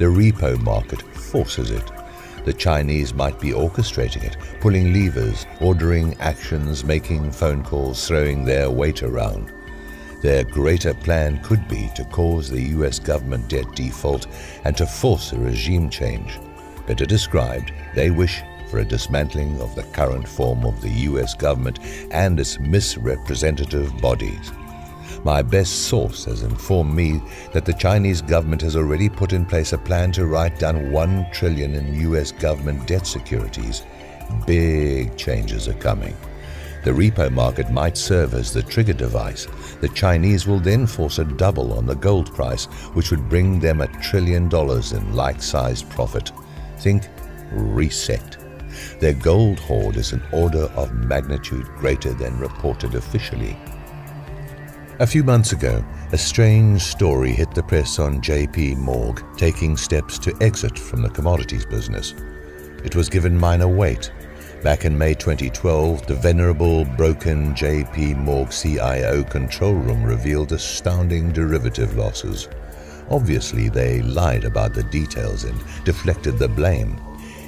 The repo market forces it. The Chinese might be orchestrating it, pulling levers, ordering actions, making phone calls, throwing their weight around. Their greater plan could be to cause the US government debt default and to force a regime change. Better described, they wish for a dismantling of the current form of the US government and its misrepresentative bodies. My best source has informed me that the Chinese government has already put in place a plan to write down $1 trillion in US government debt securities. Big changes are coming. The repo market might serve as the trigger device. The Chinese will then force a double on the gold price, which would bring them $1 trillion in like-sized profit. Think reset. Their gold hoard is an order of magnitude greater than reported officially. A few months ago, a strange story hit the press on JP Morgan taking steps to exit from the commodities business. It was given minor weight. Back in May 2012, the venerable, broken JP Morgan CIO control room revealed astounding derivative losses. Obviously, they lied about the details and deflected the blame.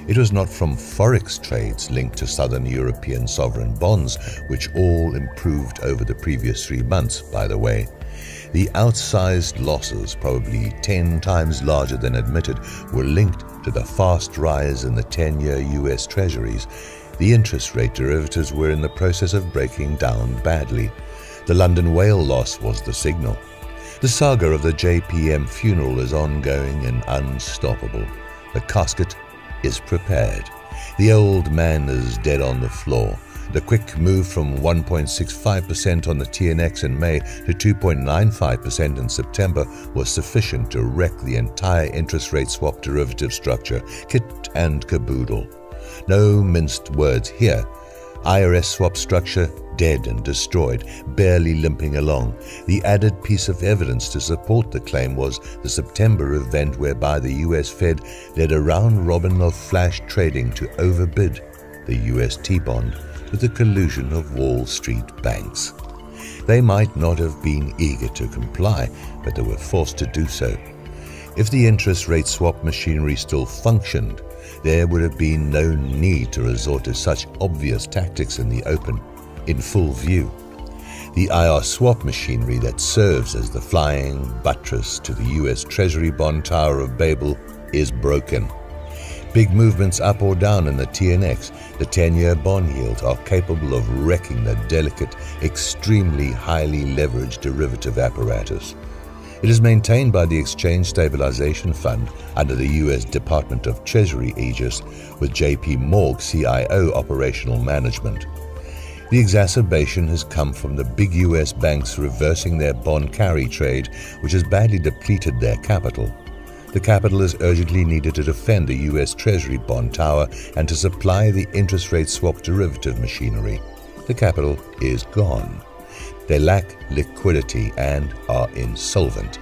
It was not from forex trades linked to Southern European sovereign bonds, which all improved over the previous 3 months, by the way. The outsized losses, probably 10 times larger than admitted, were linked to the fast rise in the 10-year US Treasuries. The interest rate derivatives were in the process of breaking down badly. The London whale loss was the signal. The saga of the JPM funeral is ongoing and unstoppable. The casket is prepared. The old man is dead on the floor. The quick move from 1.65% on the TNX in May to 2.95% in September was sufficient to wreck the entire interest rate swap derivative structure, kit and caboodle. No minced words here. IRS swap structure dead and destroyed, barely limping along. The added piece of evidence to support the claim was the September event whereby the US Fed led a round-robin of flash trading to overbid the US T-bond with the collusion of Wall Street banks. They might not have been eager to comply, but they were forced to do so. If the interest rate swap machinery still functioned, there would have been no need to resort to such obvious tactics in the open, in full view. The IR swap machinery that serves as the flying buttress to the US Treasury bond Tower of Babel is broken. Big movements up or down in the TNX, the 10-year bond yield, are capable of wrecking the delicate, extremely highly leveraged derivative apparatus. It is maintained by the Exchange Stabilization Fund under the U.S. Department of Treasury aegis, with JP Morgan CIO operational management. The exacerbation has come from the big U.S. banks reversing their bond carry trade, which has badly depleted their capital. The capital is urgently needed to defend the U.S. Treasury bond tower and to supply the interest rate swap derivative machinery. The capital is gone. They lack liquidity and are insolvent.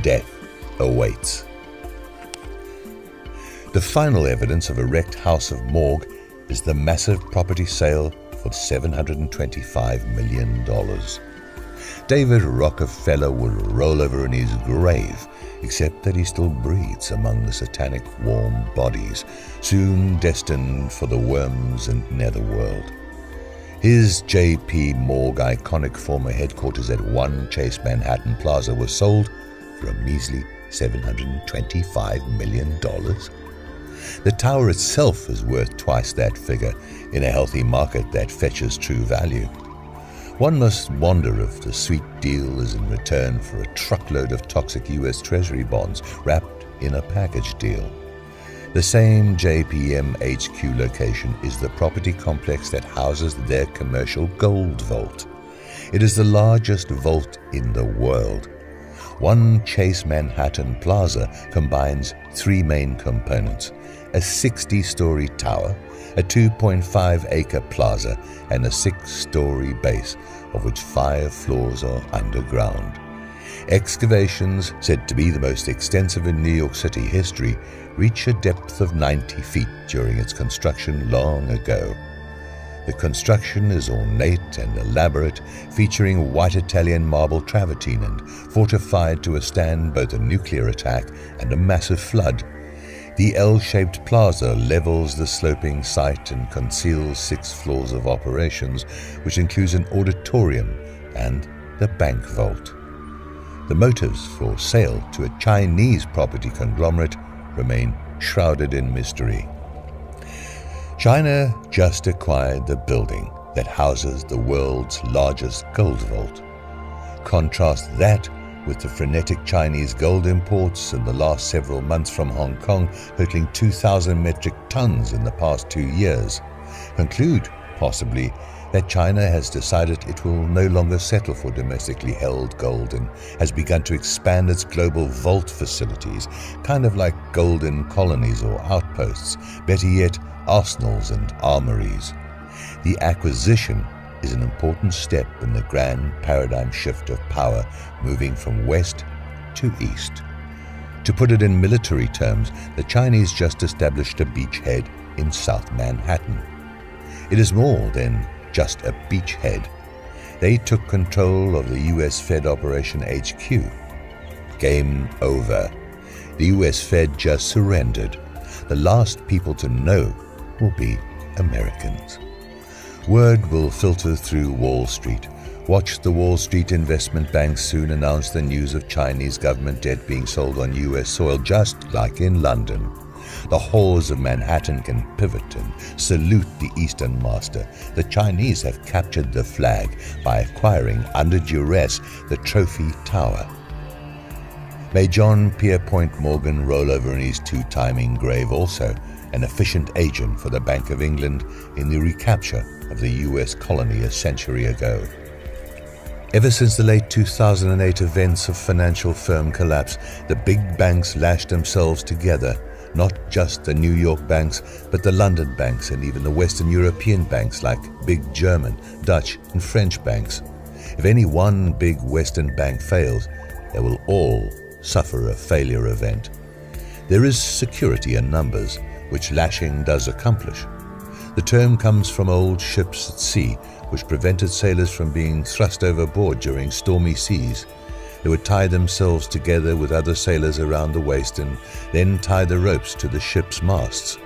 Death awaits. The final evidence of a wrecked House of Morgan is the massive property sale for $725 million. David Rockefeller will roll over in his grave, except that he still breathes among the satanic warm bodies, soon destined for the worms and netherworld. His J.P. Morgan iconic former headquarters at 1 Chase Manhattan Plaza was sold for a measly $725 million. The tower itself is worth twice that figure in a healthy market that fetches true value. One must wonder if the sweet deal is in return for a truckload of toxic U.S. Treasury bonds wrapped in a package deal. The same JPM HQ location is the property complex that houses their commercial gold vault. It is the largest vault in the world. 1 Chase Manhattan Plaza combines 3 main components: a 60-story tower, a 2.5-acre plaza, and a 6-story base, of which 5 floors are underground. Excavations, said to be the most extensive in New York City history, reach a depth of 90 feet during its construction long ago. The construction is ornate and elaborate, featuring white Italian marble travertine and fortified to withstand both a nuclear attack and a massive flood. The L-shaped plaza levels the sloping site and conceals 6 floors of operations, which includes an auditorium and the bank vault. The motives for sale to a Chinese property conglomerate remain shrouded in mystery. China just acquired the building that houses the world's largest gold vault. Contrast that with the frenetic Chinese gold imports in the last several months from Hong Kong, totaling 2,000 metric tons in the past 2 years. Conclude, possibly, that China has decided it will no longer settle for domestically held gold and has begun to expand its global vault facilities, kind of like golden colonies or outposts, better yet, arsenals and armories. The acquisition is an important step in the grand paradigm shift of power moving from west to east. To put it in military terms, the Chinese just established a beachhead in South Manhattan. It is more than just a beachhead. They took control of the US Fed Operation HQ. Game over. The US Fed just surrendered. The last people to know will be Americans. Word will filter through Wall Street. Watch the Wall Street investment banks soon announce the news of Chinese government debt being sold on US soil, just like in London. The whores of Manhattan can pivot and salute the Eastern Master. The Chinese have captured the flag by acquiring, under duress, the Trophy Tower. May John Pierpont Morgan roll over in his 2-timing grave also, an efficient agent for the Bank of England in the recapture of the US colony a century ago. Ever since the late 2008 events of financial firm collapse, the big banks lashed themselves together, not just the New York banks, but the London banks and even the Western European banks like big German, Dutch and French banks. If any one big Western bank fails, they will all suffer a failure event. There is security in numbers, which lashing does accomplish. The term comes from old ships at sea, which prevented sailors from being thrust overboard during stormy seas. They would tie themselves together with other sailors around the waist and then tie the ropes to the ship's masts.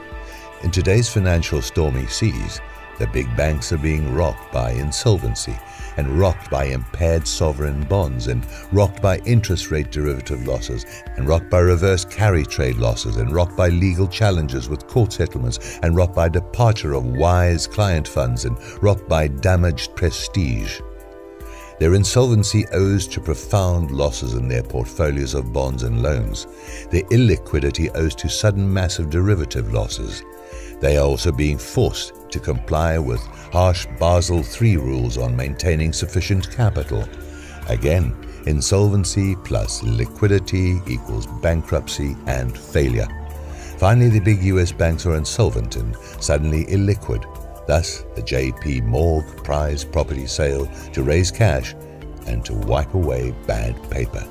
In today's financial stormy seas, the big banks are being rocked by insolvency and rocked by impaired sovereign bonds and rocked by interest rate derivative losses and rocked by reverse carry trade losses and rocked by legal challenges with court settlements and rocked by departure of wise client funds and rocked by damaged prestige. Their insolvency owes to profound losses in their portfolios of bonds and loans. Their illiquidity owes to sudden massive derivative losses. They are also being forced to comply with harsh Basel III rules on maintaining sufficient capital. Again, insolvency plus liquidity equals bankruptcy and failure. Finally, the big US banks are insolvent and suddenly illiquid. Thus, the J.P. Morgan prize property sale to raise cash and to wipe away bad paper.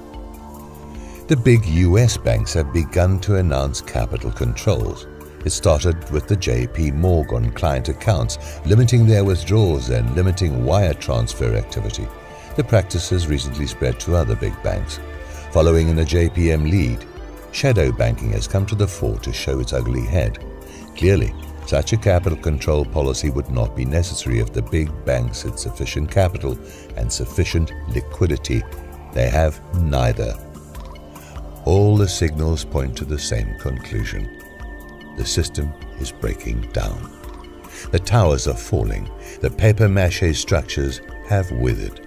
The big US banks have begun to announce capital controls. It started with the J.P. Morgan client accounts, limiting their withdrawals and limiting wire transfer activity. The practice has recently spread to other big banks. Following in the JPM lead, shadow banking has come to the fore to show its ugly head. Clearly, such a capital control policy would not be necessary if the big banks had sufficient capital and sufficient liquidity. They have neither. All the signals point to the same conclusion. The system is breaking down. The towers are falling. The papier-mâché structures have withered.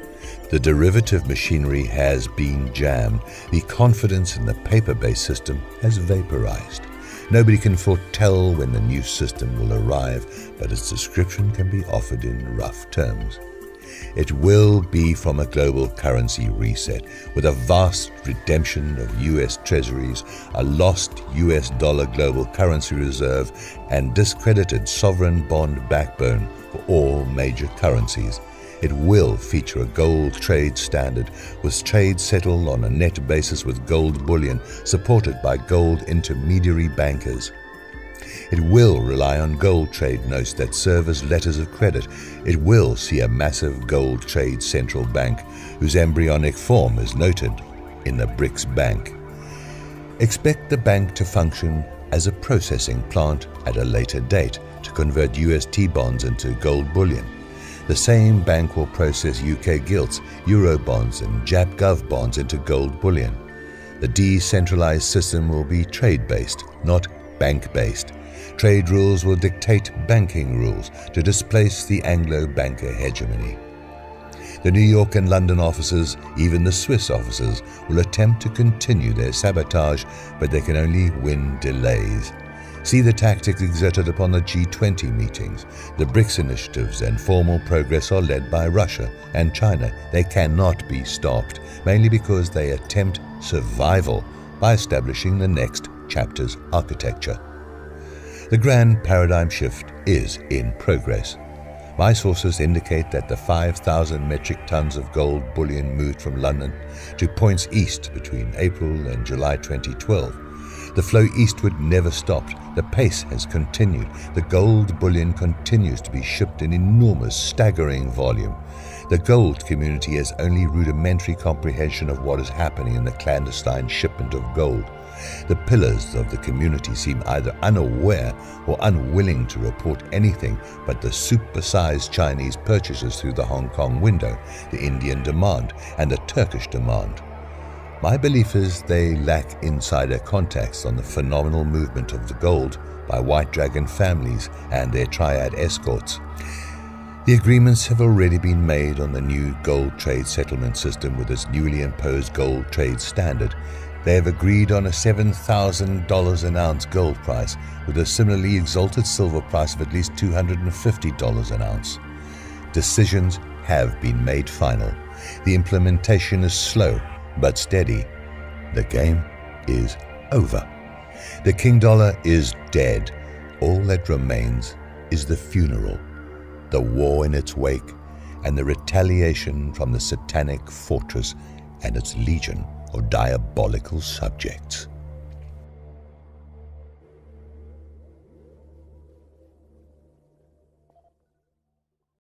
The derivative machinery has been jammed. The confidence in the paper-based system has vaporized. Nobody can foretell when the new system will arrive, but its description can be offered in rough terms. It will be from a global currency reset, with a vast redemption of US treasuries, a lost US dollar global currency reserve, and discredited sovereign bond backbone for all major currencies. It will feature a gold trade standard, with trade settled on a net basis with gold bullion, supported by gold intermediary bankers. It will rely on gold trade notes that serve as letters of credit. It will see a massive gold trade central bank whose embryonic form is noted in the BRICS Bank. Expect the bank to function as a processing plant at a later date to convert UST bonds into gold bullion. The same bank will process UK gilts, Euro bonds and Jap Gov bonds into gold bullion. The decentralized system will be trade-based, not bank-based. Trade rules will dictate banking rules to displace the Anglo-banker hegemony. The New York and London offices, even the Swiss offices, will attempt to continue their sabotage, but they can only win delays. See the tactics exerted upon the G20 meetings. The BRICS initiatives and formal progress are led by Russia and China. They cannot be stopped, mainly because they attempt survival by establishing the next chapter's architecture. The grand paradigm shift is in progress. My sources indicate that the 5,000 metric tons of gold bullion moved from London to points east between April and July 2012. The flow eastward never stopped. The pace has continued. The gold bullion continues to be shipped in enormous, staggering volume. The gold community has only rudimentary comprehension of what is happening in the clandestine shipment of gold. The pillars of the community seem either unaware or unwilling to report anything but the super-sized Chinese purchases through the Hong Kong window, the Indian demand, and the Turkish demand. My belief is they lack insider contacts on the phenomenal movement of the gold by White Dragon families and their triad escorts. The agreements have already been made on the new gold trade settlement system with its newly imposed gold trade standard. They have agreed on a $7,000 an ounce gold price with a similarly exalted silver price of at least $250 an ounce. Decisions have been made final. The implementation is slow but steady. The game is over. The king dollar is dead. All that remains is the funeral, the war in its wake, and the retaliation from the satanic fortress and its legion of diabolical subjects.